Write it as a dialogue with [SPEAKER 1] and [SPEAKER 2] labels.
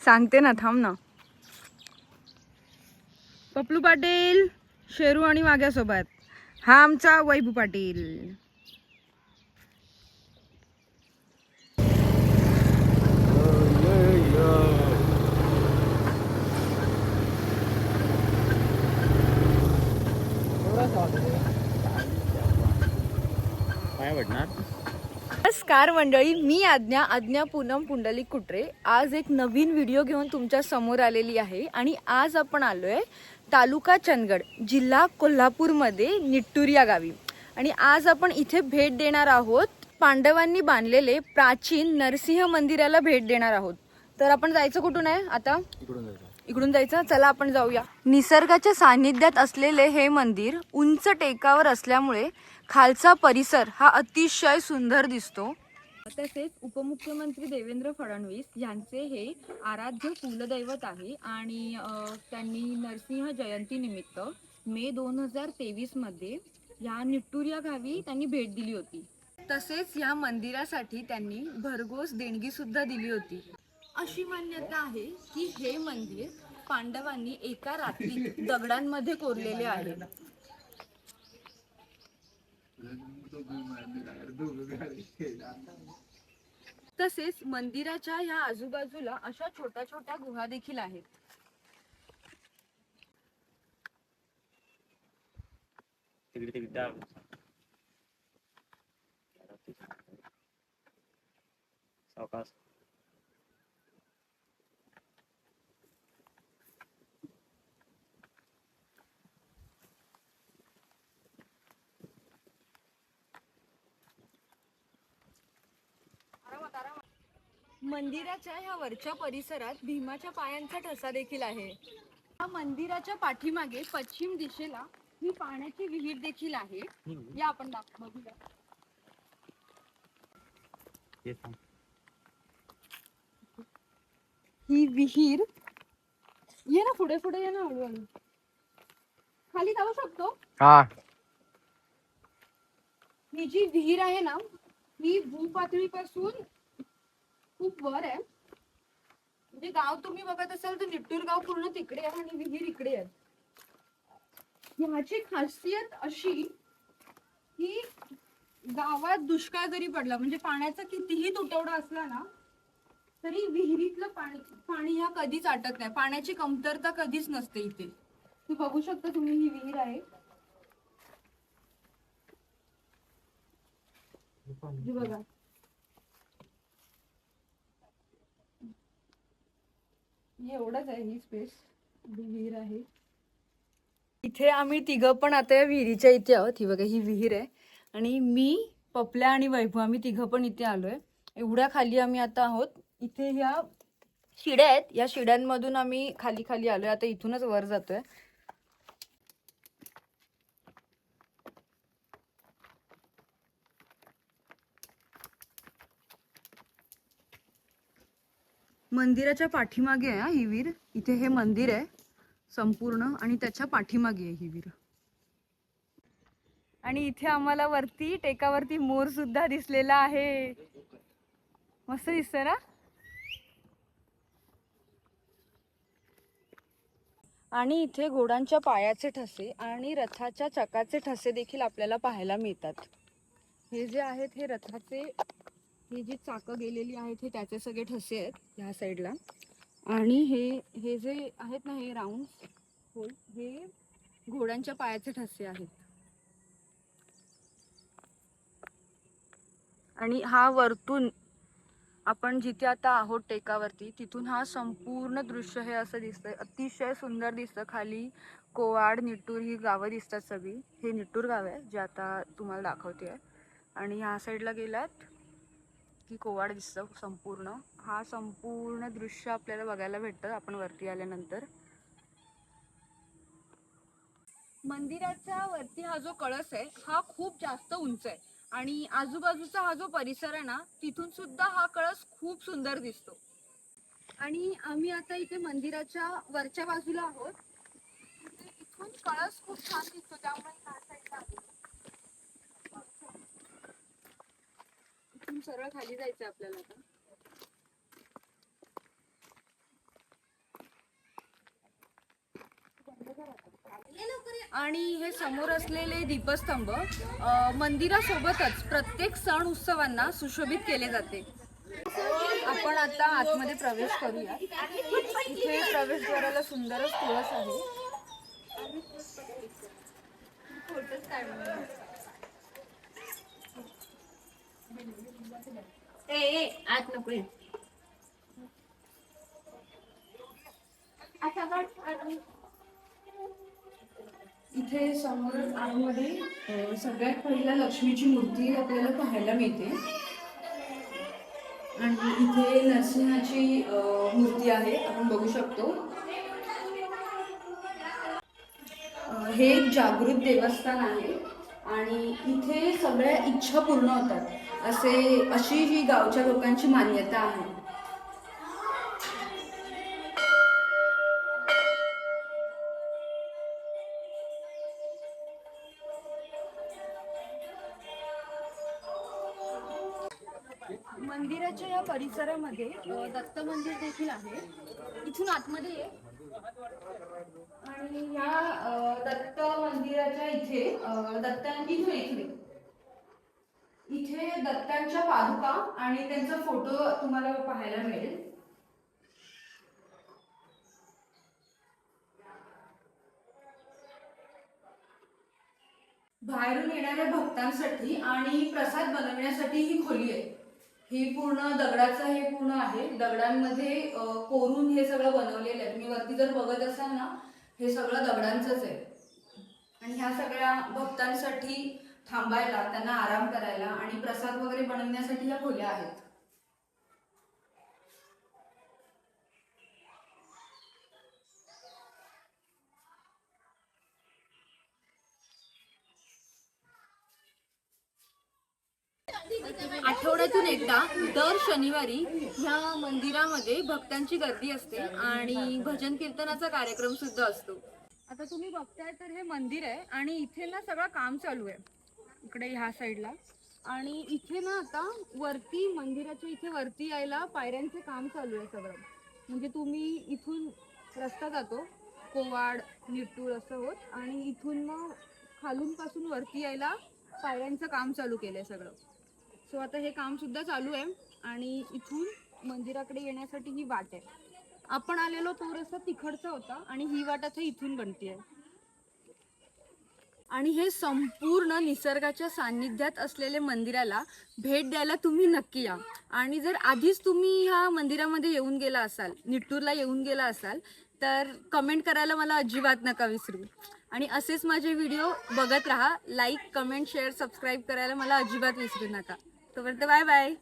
[SPEAKER 1] सांगते ना, थांब ना. पप्लू पाटील, शेरू आणि वाघ्यासोबत. हा आमचा वैभू पाटील. नमस्कार मंडळी, मी आज्ञा पूनम पुंडलिक कुटरे. आज एक नवीन व्हिडिओ घेऊन तुमच्या समोर आलेली आहे. आणि आज आपण आलोय तालुका चंदगड, जिल्हा कोल्हापूरमध्ये निट्टूर या गावी. आणि आज आपण इथे भेट देणार आहोत. पांडवांनी बांधलेले प्राचीन नरसिंह मंदिराला भेट देणार आहोत. तर आपण जायचं कुठून आहे आता? इकडून जायचं. चला आपण जाऊया. निसर्गाच्या सानिध्यात असलेले हे मंदिर उंच टेकावर असल्यामुळे खालचा परिसर हा अतिशय सुंदर दिसतो. तसेच उपमुख्यमंत्री देवेंद्र फडणवीस यांचे हे आराध्य कुलदैवत आहे. आणि त्यांनी नरसिंह जयंती निमित्त मे 2023 मध्ये या निट्टूर या गावी त्यांनी भेट दिली होती. तसेच या मंदिरासाठी त्यांनी भरघोस देणगी सुद्धा दिली होती. अशी मान्यता आहे की हे मंदिर पांडवांनी एका रात्रीत दगडांमध्ये कोरलेले आहे. तसेच मंदिराच्या ह्या आजूबाजूला अशा छोट्या छोट्या गुहा देखील आहेत. मंदिराच्या ह्या वरच्या परिसरात भीमाच्या पायांचा ठसा देखील आहे. या मंदिराच्या पाठीमागे पश्चिम दिशेला ही पाण्याची विहीर देखील आहे. या आपण बघूया. ही विहीर, ये ना पुढे पुढे, ये ना हळूहळू. खाली जाऊ शकतो. ही जी विहीर आहे ना, ही भूपातळीपासून खूप वर आहे. म्हणजे गाव तुम्ही बघत असाल तर निट्टूर गाव पूर्ण तिकडे आहे आणि विहीर इकडे आहे. ह्याची खासियत अशी की गावात दुष्काळ जरी पडला, म्हणजे पाण्याचा कितीही तुटवडा असला ना, तरी विहिरीतलं पाणी ह्या कधीच आटत नाही. पाण्याची कमतरता कधीच नसते इथे. तू बघू शकता तुम्ही, ही विहीर आहे. बघा, एवढंच आहे ही स्पेस, विहीर आहे. इथे आम्ही तिघं पण आता या विहिरीच्या इथे आहोत. ही बघा, ही विहीर आहे. आणि मी, पपल्या आणि वैभव आम्ही तिघं पण इथे आलोय. एवढ्या खाली आम्ही आता आहोत. इथे ह्या शिड्या आहेत, या शिड्यांमधून आम्ही खाली खाली आलोय. आता इथूनच वर जातोय. मंदिराच्या पाठीमागे आहे ही विहीर. इथे हे मंदिर आहे संपूर्ण, आणि त्याच्या पाठीमागे आहे ही विहीर. आणि इथे आम्हाला वरती टेकावरती मोर सुद्धा दिसलेला आहे. मस्त दिसतंय ना. आणि इथे घोड्यांच्या पायाचे ठसे आणि रथाच्या चकाचे ठसे देखील आपल्याला पाहायला मिळतात. हे जे आहेत हे रथाचे, ही जी चाकं गेलेली आहेत हे त्याचे सगळे ठसे आहेत ह्या साईडला. आणि हे जे आहेत ना, हे राऊंड होल, हे घोड्यांच्या पायाचे ठसे आहेत. आणि हा वरतून आपण जिथे आता आहोत टेकावरती, तिथून हा संपूर्ण दृश्य हे असं दिसतंय. अतिशय सुंदर दिसतं. खाली कोवाड, निट्टूर ही गावं दिसतात सगळी. हे निट्टूर गाव आहे जे आता तुम्हाला दाखवते आहे. आणि ह्या साईडला गेलात की कोवाड दिसतं संपूर्ण. हा संपूर्ण दृश्य आपल्याला बघायला भेटतं आपण वरती आल्यानंतर. मंदिराच्या वरती हा जो कळस आहे हा खूप जास्त उंच आहे. आणि आजूबाजूचा हा जो परिसर आहे ना, तिथून सुद्धा हा कळस खूप सुंदर दिसतो. आणि आम्ही आता इथे मंदिराच्या वरच्या बाजूला आहोत. इथून कळस खूप छान दिसतो, त्यामुळे ह्या साईडला इथून सरळ खाली जायचं आपल्याला आता. आणि हे समोर असलेले दीपस्तंभ मंदिरासोबतच प्रत्येक सण उत्सवांना सुशोभित केले जाते. आपण आता आतमध्ये प्रवेश करूया. इथे प्रवेशद्वाराला सुंदरच तुळस आहे.
[SPEAKER 2] आत नको ये.
[SPEAKER 1] इथे समोर आतमध्ये सगळ्यात पहिला लक्ष्मीची मूर्ती आपल्याला पाहायला मिळते. आणि इथे नरसिंहाची मूर्ती आहे, आपण बघू शकतो. हे एक जागृत देवस्थान आहे आणि इथे सगळ्या इच्छा पूर्ण होतात अशी ही गावच्या लोकांची मान्यता आहे. मंदिराच्या या परिसरामध्ये दत्त मंदिर देखील आहे. इथून आतमध्ये ये. आणि या दत्त मंदिराच्या इथे इथे दत्तांच्या पादुका आणि त्यांचा फोटो तुम्हाला पाहायला मिळेल. बाहेरून येणाऱ्या भक्तांसाठी आणि प्रसाद बनवण्यासाठी ही खोली आहे. ही पूर्ण दगडाचं हे पूर्ण आहे. दगडांमध्ये कोरून हे सगळं बनवलेलं आहे. तुम्ही वरती जर बघत असाल ना, हे सगळं दगडांचंच आहे. आणि ह्या सगळ्या भक्तांसाठी थांबायला, त्यांना आराम करायला आणि प्रसाद वगैरे बनवण्यासाठी ह्या खोल्या आहेत. आठवड्यातून एकदा दर शनिवारी ह्या मंदिरामध्ये भक्तांची गर्दी असते आणि भजन कीर्तनाचा कार्यक्रम सुद्धा असतो. आता तुम्ही बघताय तर हे मंदिर आहे आणि इथे ना सगळं काम चालू आहे इकडे ह्या साईडला. आणि इथे ना आता वरती मंदिराच्या इथे वरती यायला पायऱ्यांचे काम चालू आहे सगळं. म्हणजे तुम्ही इथून रस्ता जातो कोवाड निट्टूर असं होत आणि इथून मग खालून पासून वरती यायला पायऱ्यांचं काम चालू केलंय सगळं. सो आता हे काम सुद्धा चालू आहे आणि इथून मंदिराकडे येण्यासाठी ही वाट आहे. आपण आलेलो तो रस्ता तिकडचा होता आणि ही वाट आता इथून बनतेय. आणि हे संपूर्ण निसर्गाच्या सान्निध्यात असलेले मंदिराला भेट द्यायला तुम्ही नक्की या. आणि जर आधीच तुम्ही ह्या मंदिरामध्ये येऊन गेला असाल, निट्टूरला येऊन गेला असाल, तर कमेंट करायला मला अजिबात नका विसरू. आणि असेच माझे व्हिडिओ बघत राहा. लाईक, कमेंट, शेअर, सबस्क्राईब करायला मला अजिबात विसरू नका. तोपर्यंत बाय बाय.